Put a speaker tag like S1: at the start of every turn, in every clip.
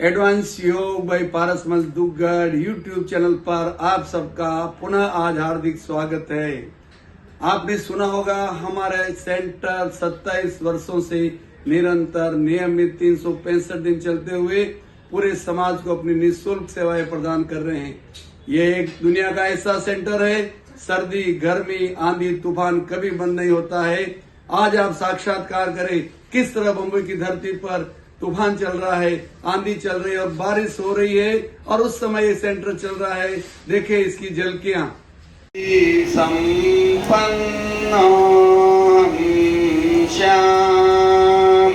S1: Advance योग by Paras मजदूगढ़ YouTube channel पर आप सबका पुनः आज हार्दिक स्वागत है। आपने सुना होगा हमारे सेंटर 27 वर्षों से निरंतर नियमित 365 दिन चलते हुए पूरे समाज को अपनी निःशुल्क सेवाएं प्रदान कर रहे हैं। ये एक दुनिया का ऐसा सेंटर है, सर्दी गर्मी आंधी तूफान कभी बंद नहीं होता है। आज आप साक्षात्कार करें किस तरह बम्बई की धरती पर तूफान चल रहा है, आंधी चल रही है और बारिश हो रही है और उस समय ये सेंटर चल रहा है। देखें इसकी झलकियां। संपन्न श्याम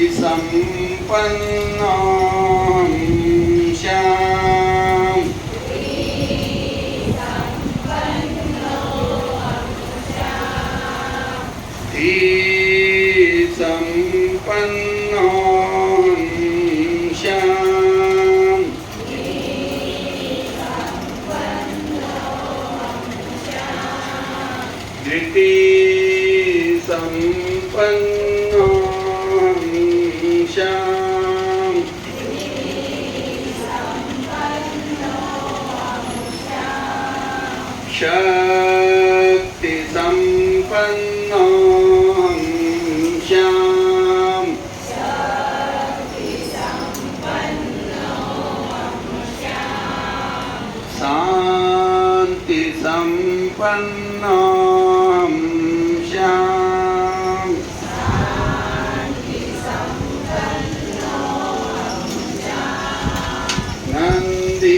S1: संपन्न शक्ति संपन्न श्याम शांति संपन्न श्याम नंदी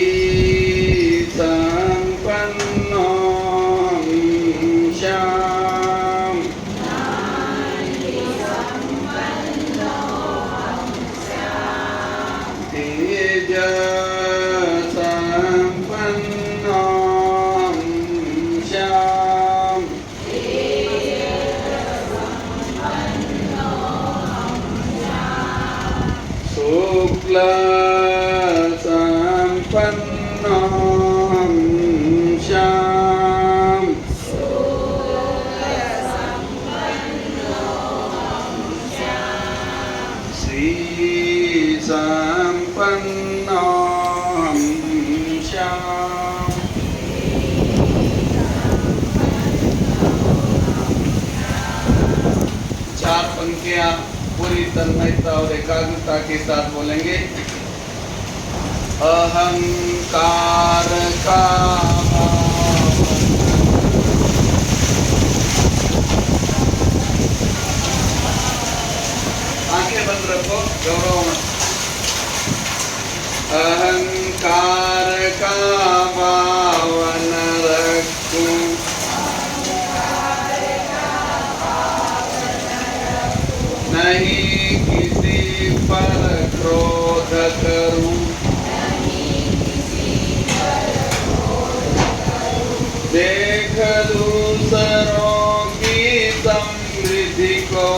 S1: पूरी तन्मयता और एकाग्रता के साथ बोलेंगे। अहंकार का आंखें बंद रखो, गौरव मत। अहंकार का भावन रखूं, नहीं किसी पर क्रोध करूं, देख दूसरों की समृद्धि को,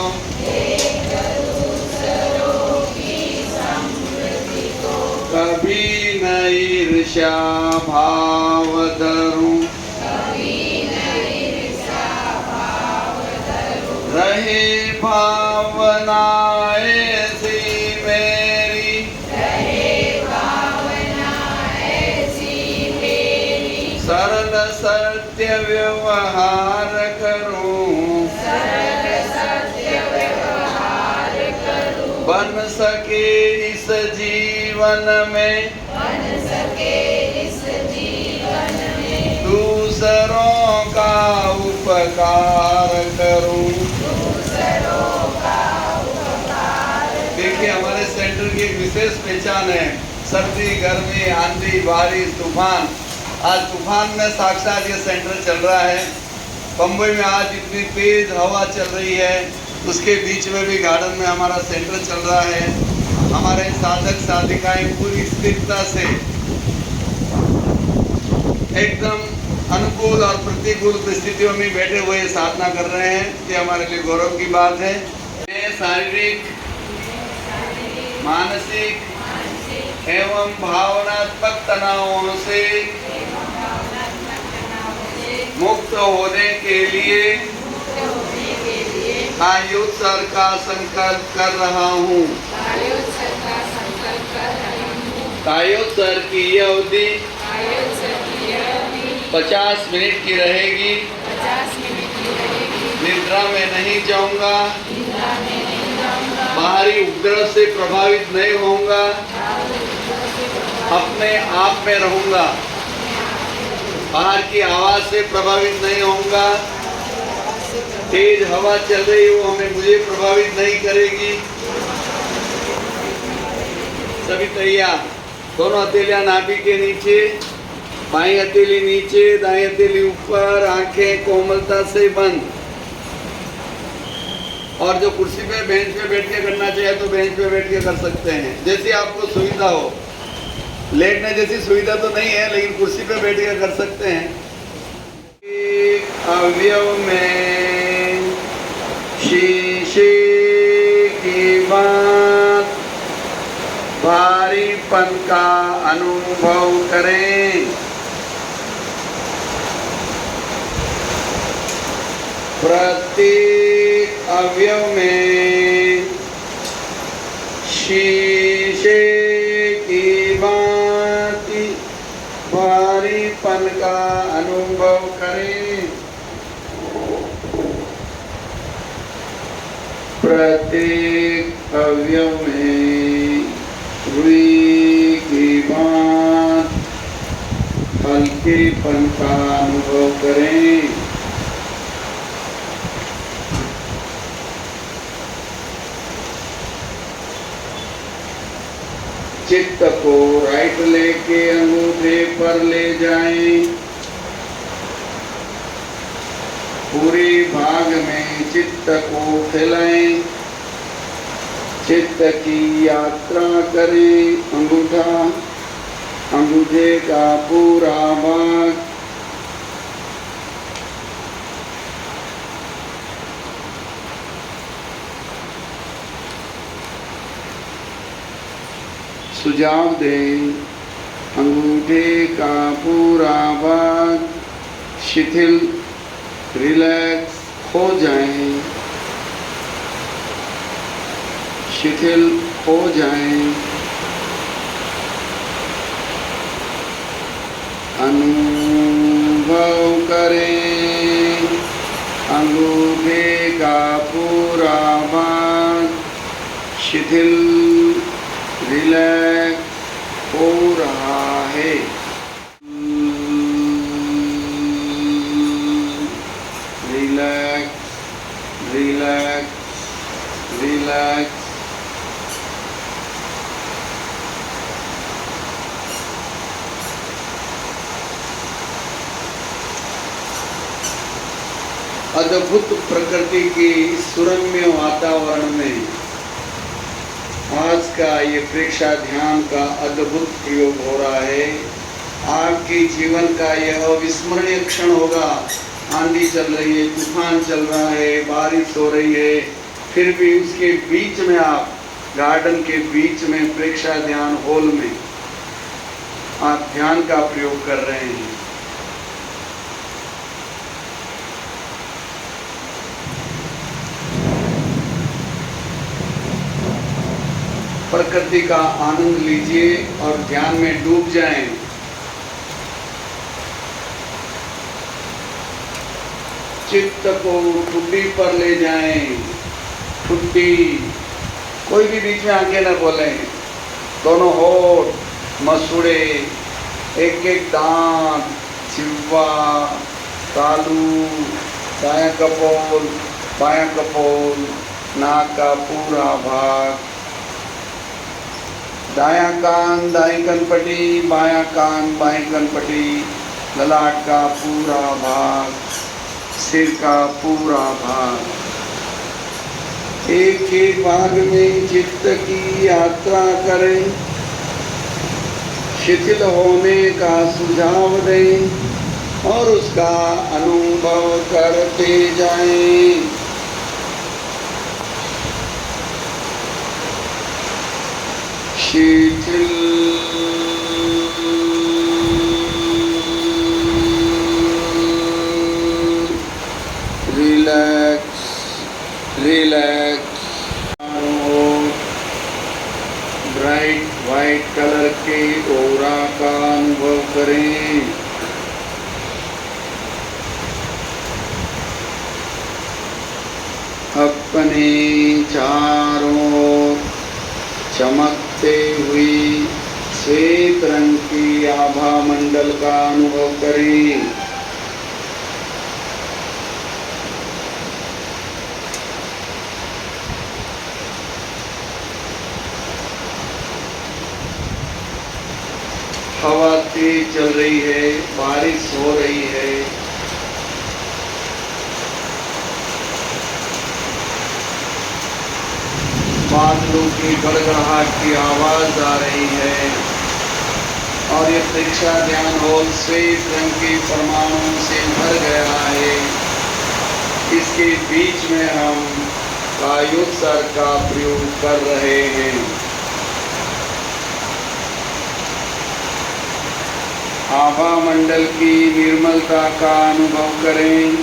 S1: कभी न ईर्ष्या भाव धरूं, रहे भावना ऐसी मेरी, सरल सत्य व्यवहार करूं, बन सके इस जीवन में, दूसरों का उपकार करूं। देखिए हमारे सेंटर की एक विशेष पहचान है, सर्दी गर्मी आंधी बारिश तूफान। आज तूफान में साक्षात ये सेंटर चल रहा है। बम्बई में आज इतनी तेज हवा चल रही है, उसके बीच में भी गार्डन में हमारा सेंटर चल रहा है। हमारे साधक साधिकाएं पूरी स्थिरता से एकदम अनुकूल और प्रतिकूल परिस्थितियों में बैठे हुए साधना कर रहे हैं। ये हमारे लिए गौरव की बात है। शारीरिक मानसिक एवं भावनात्मक तनावों से मुक्त होने के लिए आयुष सर का संकल्प कर रहा हूँ। आयुष सर की यह अवधि 50 मिनट की रहेगी। निद्रा में नहीं जाऊंगा, बाहरी उपद्रव से प्रभावित नहीं होऊंगा, अपने आप में रहूंगा, बाहर की आवाज से प्रभावित नहीं होऊंगा, तेज हवा चल रही वो हमें मुझे प्रभावित नहीं करेगी। सभी तैयार। दोनों हथेलियां नाभि के नीचे, बाई हथेली नीचे, दाई हथेली ऊपर, आंखें कोमलता से बंद। और जो कुर्सी पे बेंच पे बैठ के करना चाहिए तो बेंच पे बैठ के कर सकते हैं, जैसी आपको सुविधा हो। लेटने जैसी सुविधा तो नहीं है, लेकिन कुर्सी पे बैठ के कर सकते हैं। अवयव में शीशे की बात भारीपन का अनुभव करें। प्रत्येक अवयव में शीशे की भांति भारीपन का अनुभव करें। प्रत्येक अवयव में रुई की भांति हल्केपन का अनुभव करें। चित्त को राइट लेके अंगूठे पर ले जाएं। पूरे भाग में चित्त को फैलाएं। चित्त की यात्रा करें। अंगूठे का पूरा भाग सुझाव दें। अंगूठे का पूरा भाग शिथिल रिलैक्स हो जाएं, शिथिल हो जाएं। अनुभव करें अंगूठे का पूरा भाग शिथिल रिलैक्स हो रहा है। Relax relax relax. अद्भुत प्रकृति के सुरम्य वातावरण में आज का ये प्रेक्षा ध्यान का अद्भुत प्रयोग हो रहा है। आपके जीवन का यह अविस्मरणीय क्षण होगा। आंधी चल रही है, तूफान चल रहा है, बारिश हो रही है, फिर भी उसके बीच में आप गार्डन के बीच में प्रेक्षा ध्यान हॉल में आप ध्यान का प्रयोग कर रहे हैं। प्रकृति का आनंद लीजिए और ध्यान में डूब जाएं। चित्त को ठुड्डी पर ले जाएं। ठुड्डी, कोई भी बीच में आंखें न खोलें। दोनों होठ, मसूड़े, एक एक दांत, जिह्वा, तालू, दायां कपोल, बायां कपोल, नाक का पूरा भाग, दायां कान, दाईं कनपटी, बायां कान, बाईं कनपटी, ललाट का पूरा भाग, सिर का पूरा भाग। एक एक भाग में चित्त की यात्रा करें। शिथिल होने का सुझाव दें और उसका अनुभव करते जाएं। शिथिल relax relax. Bright white colour के ऑरा का अनुभव करें। अपने चारों ओर चमकते हुई श्वेत रंग की आभा मंडल का अनुभव करें। हवा तेज चल रही है, बारिश हो रही है। बादलों की गड़गड़ाहट की आवाज आ रही है और ये परीक्षा ध्यान हॉल श्वेत रंग के परमाणुओं से भर गया है। इसके बीच में हम वायुत्सर्ग का प्रयोग कर रहे हैं। आभा मंडल की निर्मलता का अनुभव करें।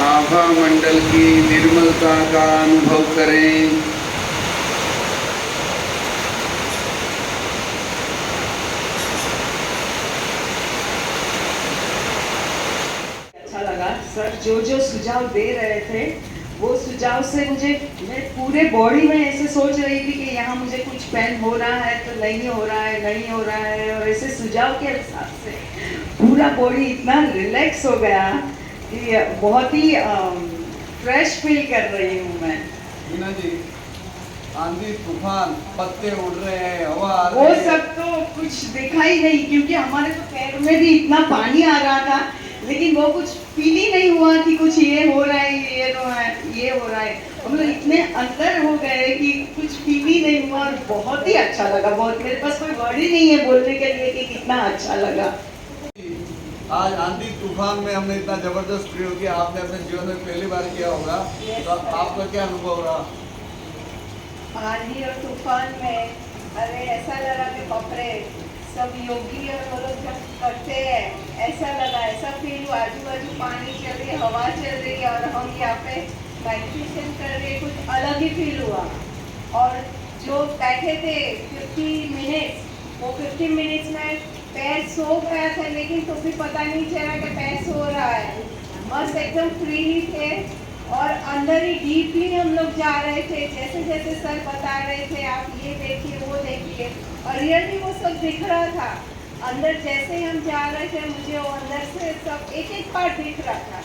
S1: आभा मंडल की निर्मलता का अनुभव करें।
S2: अच्छा लगा सर, जो सुझाव दे रहे थे वो सुझाव से मैं पूरे बॉडी में ऐसे सोच रही थी कि यहाँ मुझे कुछ पेन हो रहा है तो नहीं हो रहा है, नहीं हो रहा है, और ऐसे सुझाव के हिसाब से पूरा बॉडी इतना रिलैक्स हो गया कि बहुत ही फ्रेश फील कर रही हूँ मैं।
S1: मीना जी, आंधी तूफान, पत्ते उड़ रहे हैं, हवा आ रही
S2: वो
S1: है।
S2: सब तो कुछ दिखा ही नहीं, क्योंकि हमारे तो पैर में भी इतना पानी आ रहा था, लेकिन वो कुछ फील ही नहीं हुआ कि कुछ ये हो रहा है, ये हो रहा है। हम लोग इतने अंदर हो गए कि कुछ फील ही नहीं हुआ और बहुत ही अच्छा लगा। बहुत, मेरे पास कोई वर्ड ही नहीं है बोलने के लिए कि कितना अच्छा लगा।
S1: आज आंधी तूफान में हमने इतना जबरदस्त प्रयोग किया, आपने अपने जीवन में पहली बार किया होगा, तो आपका क्या अनुभव रहा?
S3: आंधी और तूफान में अरे ऐसा लगा कि बापरे, सब योगी और वो लोग जब करते हैं ऐसा लगा, ऐसा फील हुआ। आजू बाजू पानी चल रही है, हवा चल रही है और हम यहाँ पे मेडिटेशन कर रहे, कुछ अलग ही फील हुआ। और जो बैठे थे 50 मिनट्स, वो 50 मिनट्स में पैर सो गया था, लेकिन तो भी पता नहीं चला कि पैर सो रहा है। मस्त एकदम फ्रीली थे और अंदर ही डीपली हम लोग जा रहे थे। जैसे जैसे सर बता रहे थे, आप ये देखिए, वो देखिए, और रियली वो सब दिख रहा था अंदर। जैसे ही हम जा रहे थे, मुझे वो अंदर से सब एक एक पार्ट दिख रहा था।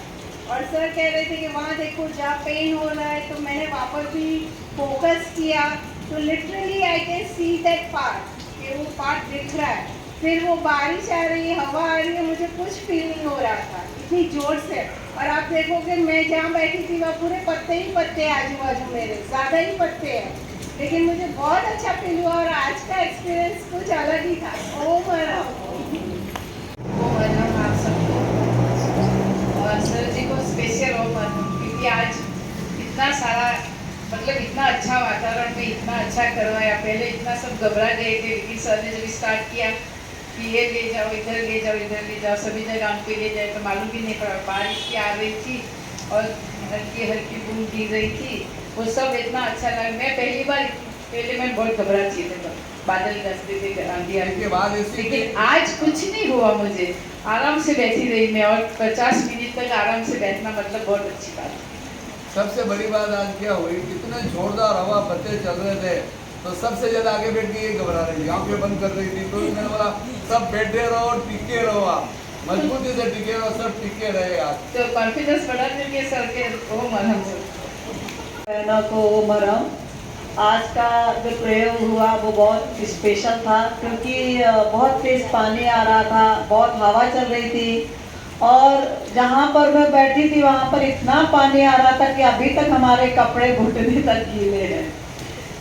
S3: और सर कह रहे थे कि वहाँ देखो जहाँ पेन हो रहा है, तो मैंने वहाँ पर भी फोकस किया, तो literally I can see that part, कि वो पार्ट दिख रहा है। फिर वो बारिश आ रही है, हवा आ रही है, मुझे कुछ फील नहीं हो रहा था इतनी जोर से। और आप देखोगे मैं जहाँ बैठी थी वहाँ पूरे पत्ते ही पत्ते, आजू बाजू मेरे ज़्यादा ही पत्ते हैं, लेकिन मुझे बहुत अच्छा फील हुआ। और आज का एक्सपीरियंस कुछ अलग ही था। ओम आप सबको और सर जी को स्पेशल ओम, क्योंकि आज इतना सारा, मतलब इतना अच्छा वातावरण में इतना अच्छा करवाया। पहले इतना सब घबरा गए थे, लेकिन सर ने जब स्टार्ट किया कि ये ले जाओ, इधर ले जाओ, इधर ले जाओ, सभी जगह उनके ले जाए, तो मालूम भी नहीं पड़ा। बारिश की आ रही थी और हल्की हल्की बूंद गिर रही थी, वो सब इतना अच्छा लगा। मैं पहले मैं बहुत घबराती थी, तो बादल गरजते थे, आंधी आने के बाद, लेकिन आज कुछ नहीं हुआ। मुझे आराम से बैठी रही मैं, और 50 मिनट तक आराम से बैठना मतलब बहुत अच्छी बात।
S1: सबसे बड़ी बात आज क्या हुई, इतने जोरदार हवा, पत्ते चल रहे थे, तो सबसे ज्यादा आगे बैठ के ये घबरा रही थी, आंखें बंद कर रही थी। तो मैंने बोला सब बैठे रहो, टिके रहो, आप मजबूती से टिके रहो, सब टिके रहे। आज
S2: तो कॉन्फिडेंस बढ़ा करके सर के ओम अरहम
S4: को ओम अरहम। आज का जो प्रयोग हुआ वो बहुत स्पेशल था, क्योंकि बहुत तेज पानी आ रहा था, बहुत हवा चल रही थी, और जहाँ पर मैं बैठी थी वहाँ पर इतना पानी आ रहा था कि अभी तक हमारे कपड़े घुटने तक गीले हैं।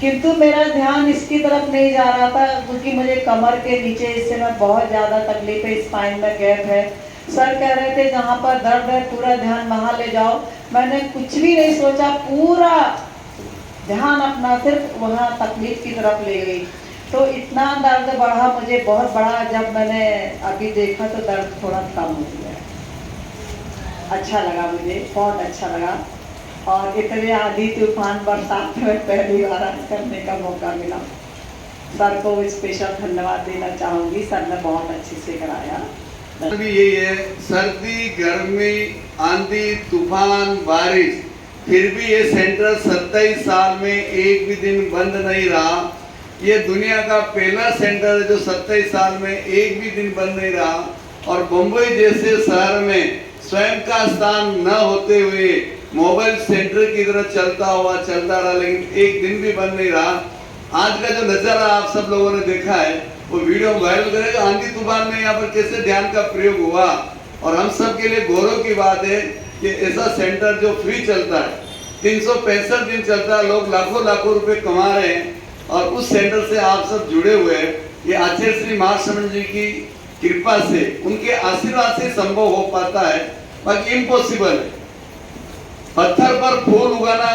S4: किंतु मेरा ध्यान इसकी तरफ नहीं जा रहा था, क्योंकि मुझे कमर के नीचे इससे मैं बहुत ज़्यादा तकलीफ है, स्पाइन में गैप है। सर कह रहे थे जहाँ पर दर्द है पूरा ध्यान वहाँ ले जाओ। मैंने कुछ भी नहीं सोचा, पूरा ध्यान अपना सिर्फ वहाँ तकलीफ की तरफ ले गई। तो इतना दर्द बढ़ा मुझे, बहुत बड़ा। जब मैंने अभी देखा तो दर्द थोड़ा कम हो गया। अच्छा लगा मुझे, बहुत अच्छा लगा। और इतने आंधी तूफान बरसात में पहली बार आज करने का मौका मिला। सर को स्पेशल धन्यवाद देना चाहूँगी, सर ने बहुत अच्छे से कराया।
S1: भी यही है, सर्दी गर्मी आंधी तूफान बारिश, फिर भी ये सेंटर 27 साल में एक भी दिन बंद नहीं रहा। ये दुनिया का पहला सेंटर है जो 27 साल में एक भी दिन बंद नहीं रहा। और मुंबई जैसे शहर में स्वयं का स्थान न होते हुए मोबाइल सेंटर की तरह चलता रहा, लेकिन एक दिन भी बंद नहीं रहा। आज का जो नजारा आप सब लोगों ने देखा है वो वीडियो वायरल करेगा। आंधी तूफान में यहाँ पर कैसे ध्यान का प्रयोग हुआ, और हम सब के लिए गौरव की बात है कि ऐसा सेंटर जो फ्री चलता है, 365 दिन चलता है, लोग लाखों लाखों रुपए कमा रहे हैं, और उस सेंटर से आप सब जुड़े हुए हैं। ये आचार्य श्री महाशमन जी की कृपा से, उनके आशीर्वाद से संभव हो पाता है, बाकी इम्पॉसिबल है। पत्थर पर फूल उगाना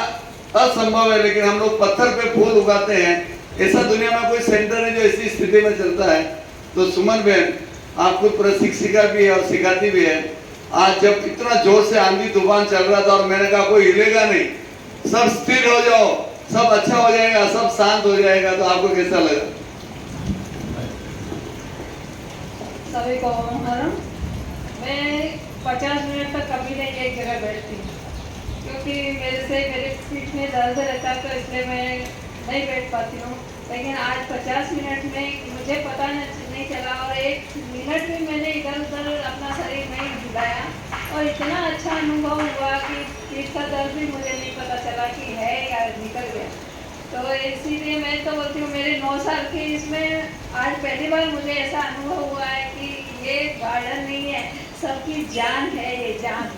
S1: असंभव है, लेकिन हम लोग पत्थर पे फूल उगाते हैं। ऐसा दुनिया में कोई सेंटर है जो ऐसी स्थिति में चलता है। तो सुमन बहन, आप खुद प्रशिक्षिका भी है और सिखाती भी है। आज जब इतना जोर से आंधी तूफान चल रहा था और मैंने कहा कोई हिलेगा नहीं, सब स्थिर हो जाओ, सब अच्छा हो जाएगा, सब शांत हो जाएगा, तो आपको कैसा लगा?
S5: सभी को नमस्कार। मैं 50 मिनट तक कभी नहीं एक जगह बैठती, क्योंकि मेरे पीठ में दर्द रहता है, तो इसलिए मैं नहीं बैठ पाती हूँ। लेकिन आज 50 मिनट में मुझे पता नहीं चला, और एक मिनट भी मैंने इधर उधर अपना शरीर नहीं हिलाया, और इतना अच्छा अनुभव हुआ कि पीठ का दर्द भी मुझे नहीं पता चला कि है या निकल गया। तो इसीलिए मैं तो बोलती हूँ, मेरे 9 साल के इसमें आज पहली बार मुझे ऐसा अनुभव हुआ है कि ये गार्डन नहीं है, सबकी जान है, ये जान।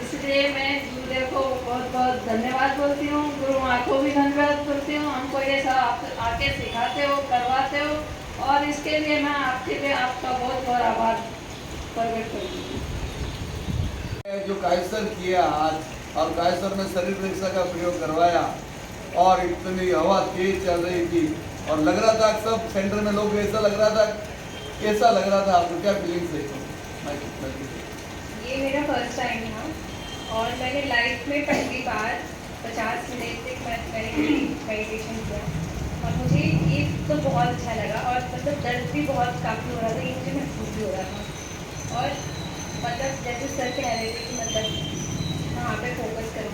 S5: इसलिए मैं गुरुदेव को बहुत बहुत धन्यवाद बोलती हूँ, गुरु माँ को भी धन्यवाद बोलती हूँ। हमको ये सब आके सिखाते हो, करवाते हो, और इसके लिए मैं आपके लिए आपका बहुत बहुत आभार प्रकट करती हूँ।
S1: जो कायसर किया आज, और कायसर में शरीर परीक्षा का प्रयोग करवाया, और इतनी हवा तेज चल रही थी, और लग रहा था सब सेंटर में लोग, ऐसा लग रहा था, कैसा लग रहा था आपको, क्या फीलिंग्स है?
S3: ये मेरा फर्स्ट टाइम था, और मैंने लाइफ में पहली बार 50 मिनट तक मेडिटेशन किया, और मुझे ये तो बहुत अच्छा लगा। और मतलब दर्द भी बहुत काफ़ी हो रहा था, ये मुझे महसूस भी हो रहा था। और मतलब जैसे सर कह रहे थे कि मतलब वहाँ पे फोकस करो,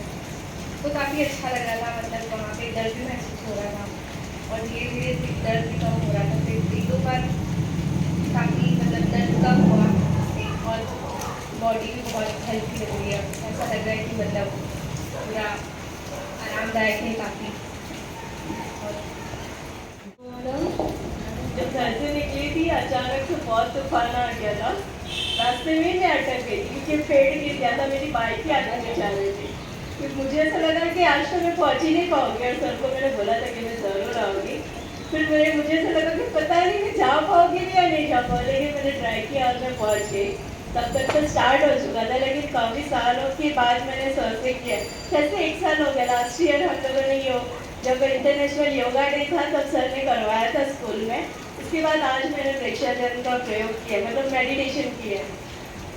S3: तो काफ़ी अच्छा लग रहा था। मतलब वहाँ पे दर्द भी महसूस हो रहा था, और धीरे धीरे दर्द भी कम हो रहा था। फिर 1-2 बार काफ़ी मतलब दर्द कम हुआ, और बॉडी भी बहुत हेल्थी लग रही है। ऐसा लग रहा है कि मतलब पूरा आरामदायक है काफ़ी।
S5: जब घर से निकली थी, अचानक से बहुत तूफान आ गया था। रास्ते में मैं अटक गई थी, क्योंकि पेड़ गिर गया था, मेरी बाइक ही आगे नहीं जा रही थी। फिर मुझे ऐसा लगा कि आज तो मैं पहुँच ही नहीं पाऊँगी, और सर को मैंने बोला था कि मैं ज़रूर आऊँगी। फिर मुझे ऐसा लगा कि पता नहीं मैं जा पाऊँगी भी या नहीं जा पाऊँगी, लेकिन मैंने ट्राई किया और मैं पहुँच गई। तब तक तो स्टार्ट हो चुका था, लेकिन काफ़ी सालों के बाद मैंने सर से किया। जैसे 1 साल हो गया, लास्ट ईयर हम लोगों ने जब इंटरनेशनल योगा डे था तब सर ने करवाया था स्कूल में। उसके बाद आज मैंने प्रेक्षाजन का प्रयोग किया, मतलब मेडिटेशन किया।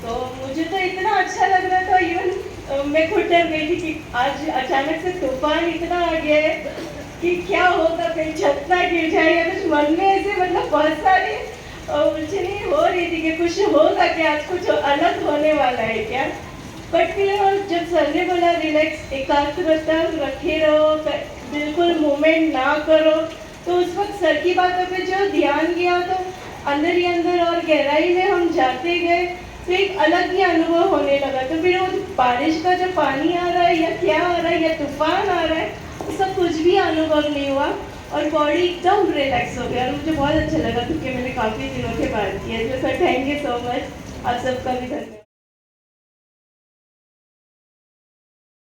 S5: तो मुझे तो इतना अच्छा लग रहा था, इवन मैं खुद डर गई थी कि आज अचानक से तूफान इतना आ गया है कि क्या होगा, कहीं छत ना गिर जाए या कुछ। मन में ऐसे मतलब बहुत सारी उलझने हो रही थी कि कुछ होगा क्या, आज कुछ अलग होने वाला है क्या। बट फिर जब सर ने बोला रिलैक्स, एकाग्रता रखे रहो, बिल्कुल मूवमेंट ना करो, तो उस वक्त सर की बातों पे जो ध्यान किया तो अंदर ही अंदर और गहराई में हम जाते गए, तो एक अलग ही अनुभव होने लगा। तो फिर वो बारिश का जो पानी आ रहा है या क्या आ रहा है या तूफान आ रहा है, उसका कुछ भी अनुभव नहीं हुआ, और बॉडी एकदम रिलैक्स हो गया। और मुझे बहुत अच्छा लगा, क्योंकि मैंने काफ़ी दिनों के बाद किया। तो sir thank you so much, आप सबका भी धन्यवाद।